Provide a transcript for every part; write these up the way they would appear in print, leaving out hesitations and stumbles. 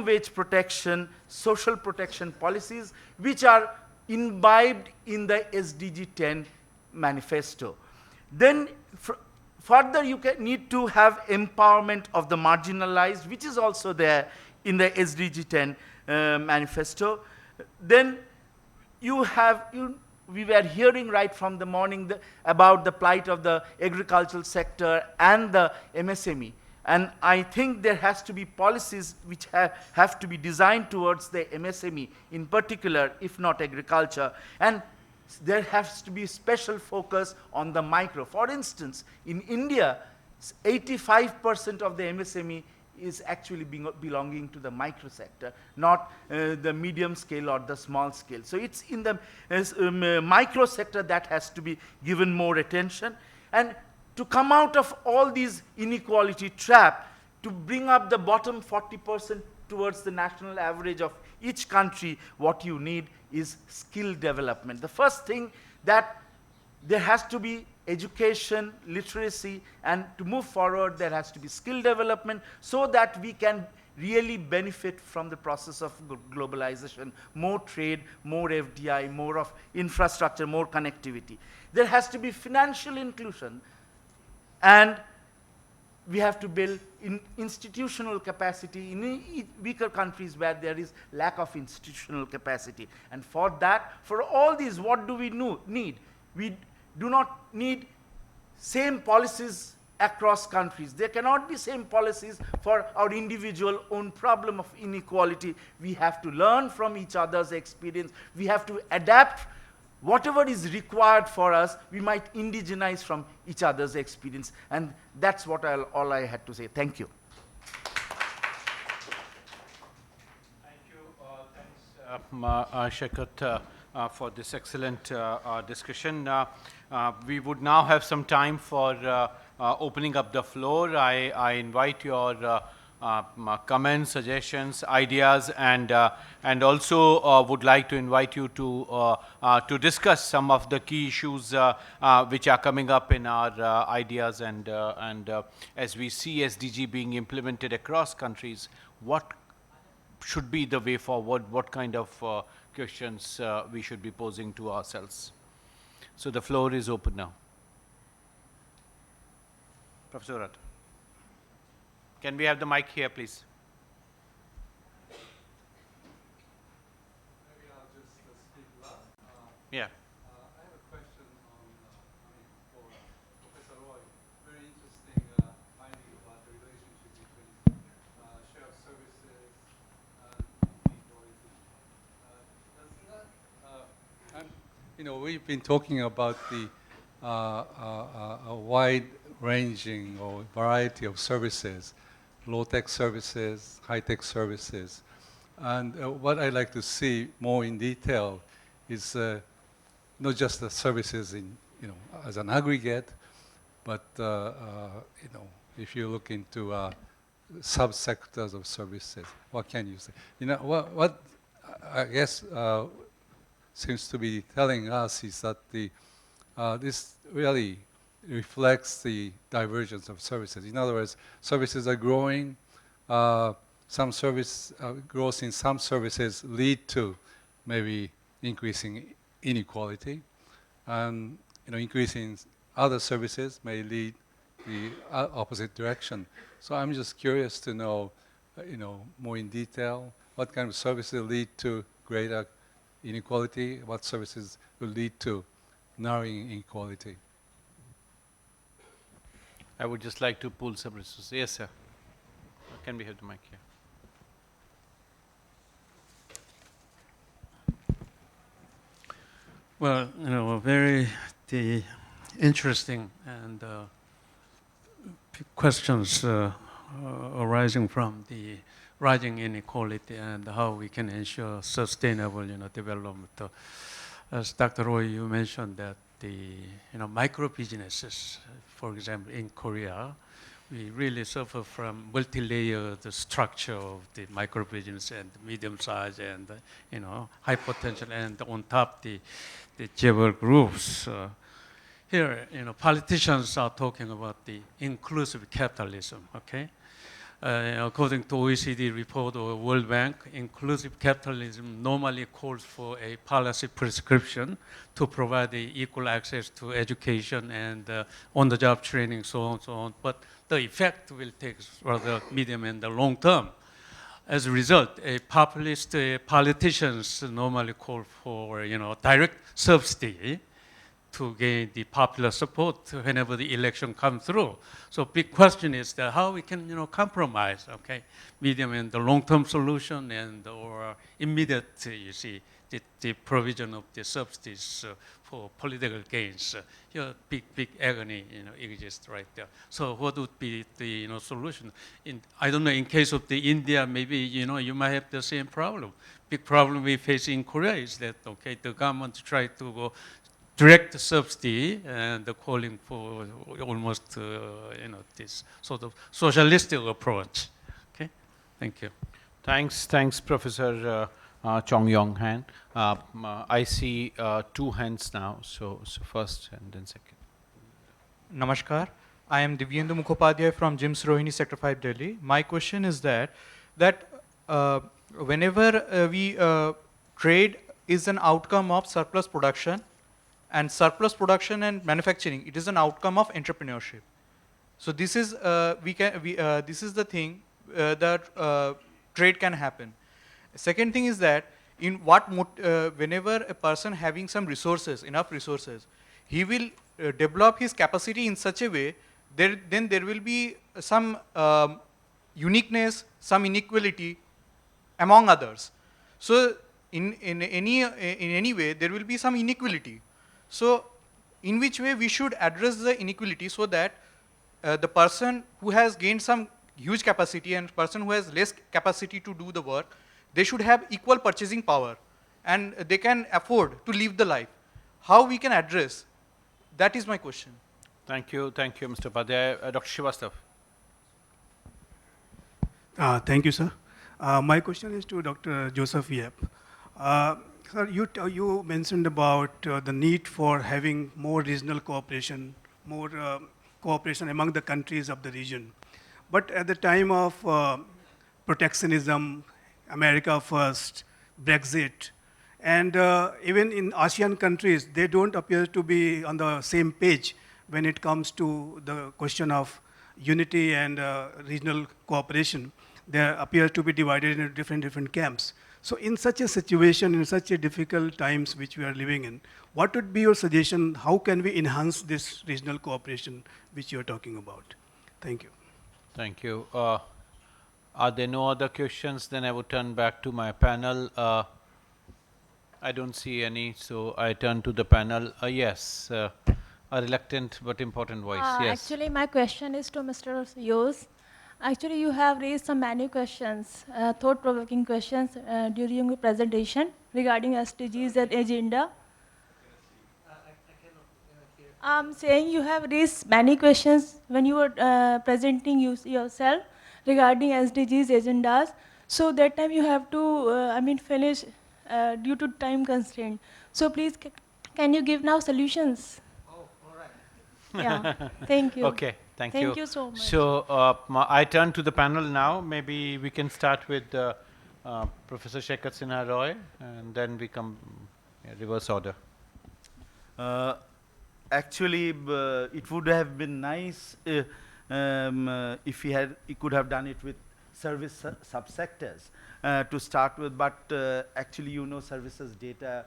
wage protection, social protection policies, which are imbibed in the SDG 10 manifesto. Then further you need to have empowerment of the marginalized, which is also there in the SDG 10 manifesto. Then we were hearing right from the morning about the plight of the agricultural sector and the MSME. And I think there has to be policies which have to be designed towards the MSME in particular, if not agriculture. And there has to be special focus on the micro. For instance, in India, 85% of the MSME is actually belonging to the micro sector, not the medium scale or the small scale. So it's in the micro sector that has to be given more attention. And to come out of all these inequality trap, to bring up the bottom 40% towards the national average of each country, what you need is skill development. The first thing that there has to be education, literacy, and to move forward, there has to be skill development so that we can really benefit from the process of globalization, more trade, more FDI, more of infrastructure, more connectivity. There has to be financial inclusion, and we have to build institutional capacity in weaker countries where there is lack of institutional capacity. And for that, for all these, what do we need? We do not need same policies across countries. There cannot be same policies for our individual own problem of inequality. We have to learn from each other's experience. We have to adapt whatever is required for us. We might indigenize from each other's experience. And that's what all I had to say. Thank you. Thank you. Thanks, Shekhar, for this excellent discussion. We would now have some time for opening up the floor. I invite your comments, suggestions, ideas, and also would like to invite you to discuss some of the key issues which are coming up in our ideas, and as we see SDG being implemented across countries, what should be the way forward, what kind of questions we should be posing to ourselves. So the floor is open now. Professor Rat. Can we have the mic here, please? Maybe I'll just speak last. Yeah. I have a question for Professor Roy. Very interesting finding about the relationship between share of services and inequality. We've been talking about the a wide-ranging or variety of services, low-tech services, high-tech services. And what I'd like to see more in detail is not just the services as an aggregate, but if you look into subsectors of services, what can you say? What I guess seems to be telling us is that this really reflects the divergence of services. In other words, services are growing. Some service growth in some services lead to maybe increasing inequality, and increasing other services may lead the opposite direction. So I'm just curious to know, more in detail, what kind of services lead to greater inequality, what services will lead to narrowing inequality. I would just like to pull some resources. Yes, sir. Can we have the mic here? Well, very interesting and questions arising from the rising inequality and how we can ensure sustainable, development. As Dr. Roy, you mentioned that the micro businesses, for example, in Korea, we really suffer from multi-layered structure of the micro business and medium size and high potential, and on top the chaebol groups. Here, politicians are talking about the inclusive capitalism. Okay, according to OECD report or World Bank, inclusive capitalism normally calls for a policy prescription to provide the equal access to education and on-the-job training, so on, so on. But the effect will take rather medium and the long term. As a result, populist politicians normally call for, direct subsidy to gain the popular support whenever the election comes through. So big question is that how we can, compromise, okay, medium and the long-term solution and or immediate, the provision of the subsidies for political gains. Here, big agony, exists right there. So what would be the, solution? I don't know, in case of the India, maybe, you might have the same problem. Big problem we face in Korea is that, okay, the government try to go direct subsidy and calling for almost, this sort of socialistic approach. Okay, thank you. Thanks, Professor Chong Yong Han. I see two hands now, so first and then second. Namaskar. I am Divyendu Mukhopadhyay from JIMS Rohini Sector 5 Delhi. My question is that whenever we trade is an outcome of surplus production, and surplus production and manufacturing, it is an outcome of entrepreneurship. So this is this is the thing that trade can happen. Second thing is that in whenever a person having some resources, enough resources, he will develop his capacity in such a way then there will be some uniqueness, some inequality among others. So in any way there will be some inequality. So in which way we should address the inequality so that the person who has gained some huge capacity and person who has less capacity to do the work, they should have equal purchasing power and they can afford to live the life. How we can address? That is my question. Thank you, Mr. Padhyay. Dr. Srivastav. Thank you, sir. My question is to Dr. Joseph Yap. Sir, you mentioned about the need for having more regional cooperation, more cooperation among the countries of the region. But at the time of protectionism, America first, Brexit, and even in ASEAN countries, they don't appear to be on the same page when it comes to the question of unity and regional cooperation. They appear to be divided into different camps. So in such a situation, in such a difficult times which we are living in, what would be your suggestion? How can we enhance this regional cooperation which you are talking about? Thank you. Thank you. Are there no other questions? Then I would turn back to my panel. I don't see any, so I turn to the panel. Yes, a reluctant but important voice. Yes. Actually, my question is to Mr. Yos. Actually, you have raised some many questions, thought-provoking questions during your presentation regarding SDGs and agenda. I'm saying you have raised many questions when you were presenting yourself regarding SDGs agendas. So that time you have to, finish due to time constraint. So please, can you give now solutions? Oh, all right. Yeah, thank you. Okay, thank you. Thank you so much. So I turn to the panel now. Maybe we can start with Professor Shekhar Sinha Roy, and then we come reverse order. Actually, it would have been nice if he could have done it with service subsectors to start with, but actually, services data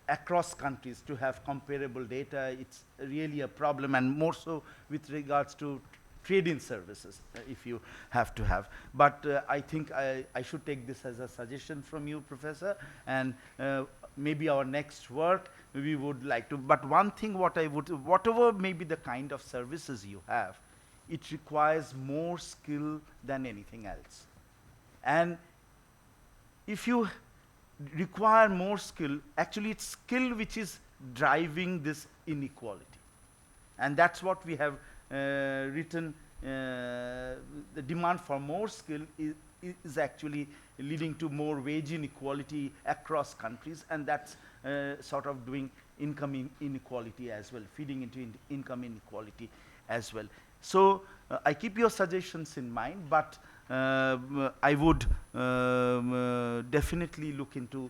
across countries, to have comparable data, it's really a problem, and more so with regards to trade-in services, if you have to have. But I think I should take this as a suggestion from you, Professor, and maybe our next work, we would like to, but one thing whatever may be the kind of services you have, it requires more skill than anything else. And if you require more skill, actually it's skill which is driving this inequality. And that's what we have written, the demand for more skill is actually leading to more wage inequality across countries, and that's sort of doing income inequality as well, feeding into income inequality as well. So I keep your suggestions in mind, but I would definitely look into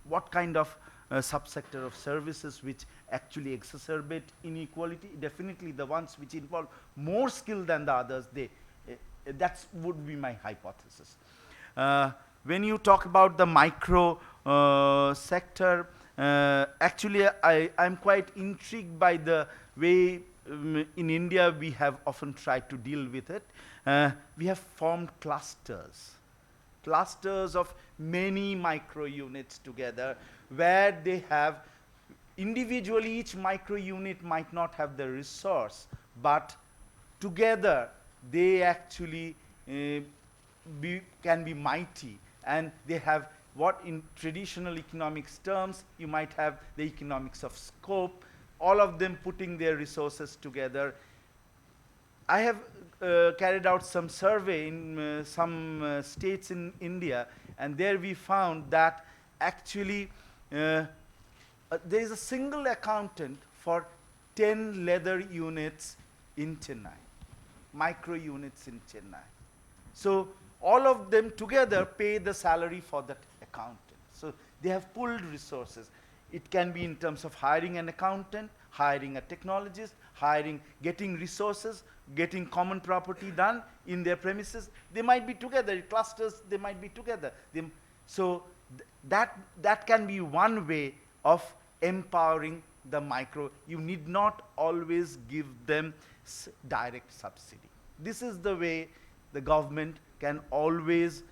what kind of subsector of services which actually exacerbate inequality. Definitely the ones which involve more skill than the others, that would be my hypothesis. When you talk about the micro sector, actually I'm quite intrigued by the way in India we have often tried to deal with it. We have formed clusters of many micro units together, where they have individually, each micro unit might not have the resource, but together they actually can be mighty, and they have what in traditional economics terms you might have the economics of scope, all of them putting their resources together. I have carried out some survey in some states in India, and there we found that actually there is a single accountant for 10 leather units in Chennai, micro units in Chennai. So all of them together pay the salary for that accountant. So they have pooled resources. It can be in terms of hiring an accountant, hiring a technologist, getting resources, getting common property done in their premises. They might be together, clusters, they might be together. So that can be one way of empowering the micro. You need not always give them direct subsidy. This is the way the government can always,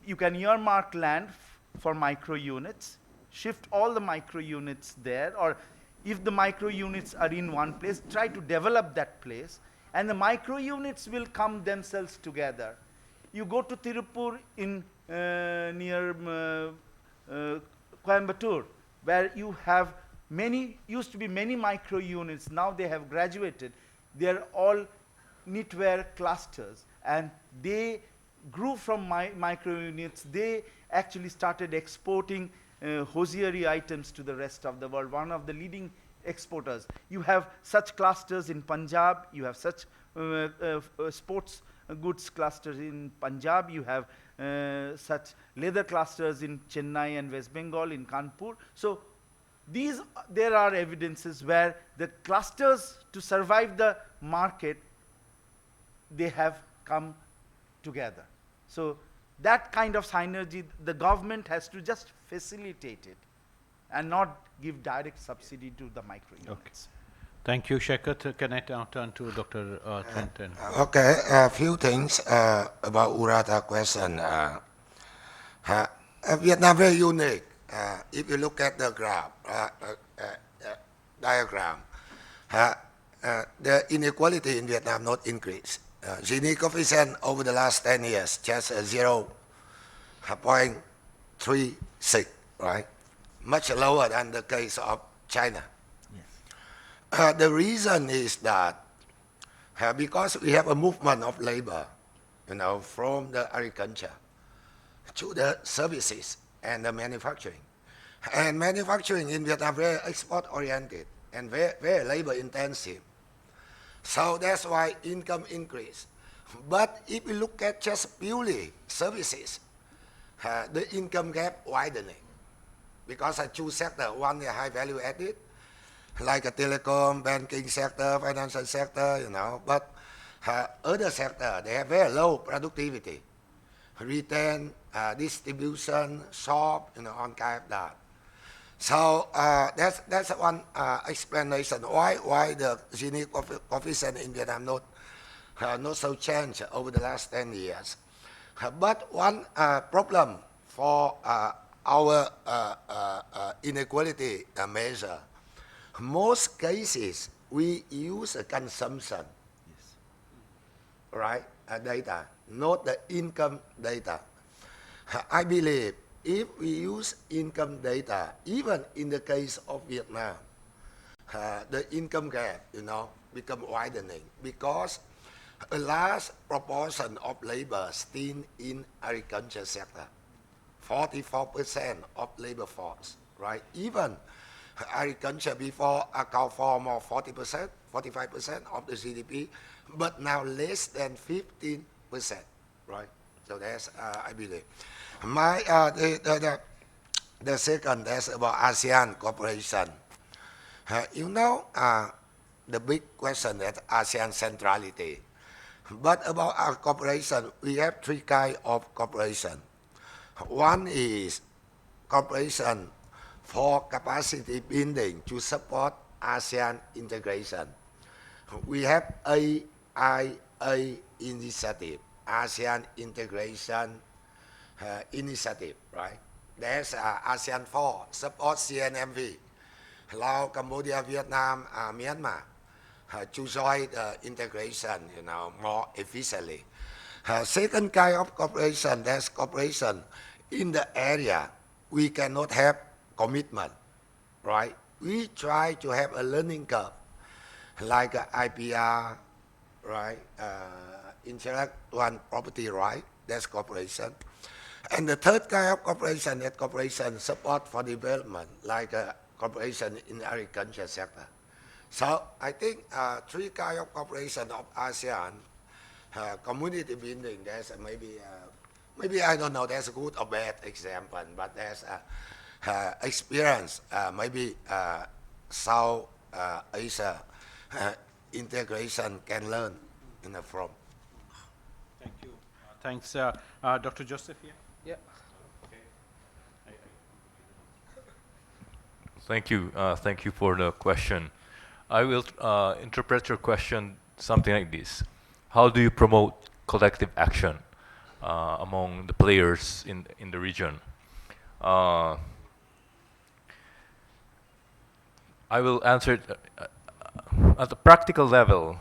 you can earmark land for micro units, shift all the micro units there, or if the micro units are in one place, try to develop that place, and the micro units will come themselves together. You go to Tirupur in near Coimbatore, where you have used to be many micro units, now they have graduated. They are all knitwear clusters, and they grew from micro units. They actually started exporting hosiery items to the rest of the world, one of the leading exporters. You have such clusters in Punjab, you have such sports goods clusters in Punjab, you have such leather clusters in Chennai and West Bengal, in Kanpur. So there are evidences where the clusters, to survive the market, they have come together. So that kind of synergy, the government has to just facilitate it and not give direct subsidy to the micro units. Thank you, Shekhar. Can I now turn to Dr. Trenton? Okay, a few things about Urata question. Vietnam very unique. If you look at the graph, diagram, the inequality in Vietnam not increase. Gini coefficient over the last 10 years just 0.36, right? Much lower than the case of China. Yes. The reason is that because we have a movement of labor, from the agriculture to the services and the manufacturing. And manufacturing in Vietnam very export-oriented and very labor-intensive. So that's why income increase. But if you look at just purely services, the income gap widening. Because two sectors, one is high value added, like a telecom, banking sector, financial sector, but other sector, they have very low productivity. Retail, distribution, shop, on kind of that. So that's one explanation why the Gini coefficient in Vietnam not so changed over the last 10 years. But one problem for our inequality measure, most cases we use a consumption, right? Data, not the income data. I believe if we use income data, even in the case of Vietnam, the income gap, become widening because a large proportion of labor still in agriculture sector, 44% of labor force, right? Even Agriculture before account for more 40%, 45% of the GDP, but now less than 15%, right? So that's, I believe. My, the second, that's about ASEAN cooperation. The big question is ASEAN centrality. But about our cooperation, we have three kinds of cooperation. One is cooperation for capacity building to support ASEAN integration. We have AIA initiative, ASEAN integration initiative, right? There's ASEAN 4, support CNMV, Laos, Cambodia, Vietnam, Myanmar, to join the integration, more efficiently. Second kind of cooperation, that's cooperation in the area. We cannot have commitment, right? We try to have a learning curve, like IPR, right? Intellectual property right, that's cooperation. And the third kind of cooperation is cooperation support for development, like cooperation in the agriculture sector. So I think three kinds of cooperation of ASEAN, community building, there's maybe I don't know, that's a good or bad example, but there's experience, maybe South Asia integration can learn from. Thank you. Thanks. Dr. Joseph here? Yeah. Thank you. Thank you for the question. I will interpret your question something like this. How do you promote collective action among the players in the region? I will answer it at a practical level.